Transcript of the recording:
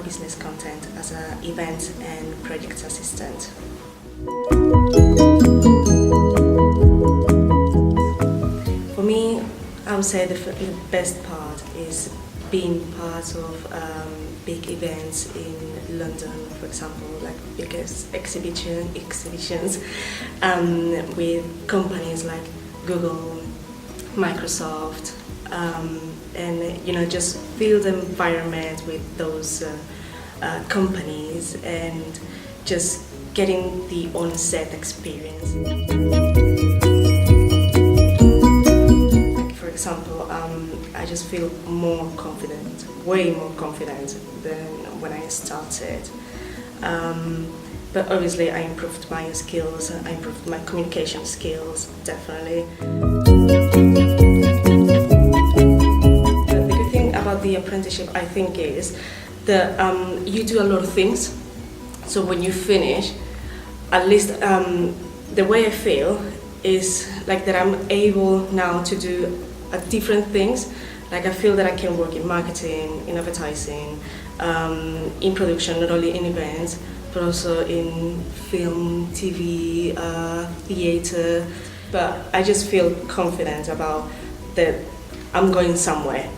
business content as an event and project assistant. For me, I would say the best part is being part of big events in London, for example, like biggest exhibitions with companies like Google, Microsoft, and just feel the environment with those companies and just getting the on-set experience. For example, I just feel more confident, way more confident than when I started. But obviously I improved my skills, I improved my communication skills, definitely. The good thing about the apprenticeship, I think, is that you do a lot of things. So when you finish, at least the way I feel is like that I'm able now to do different things. Like I feel that I can work in marketing, in advertising, in production, not only in events, but also in film, TV, theatre. But I just feel confident about that I'm going somewhere.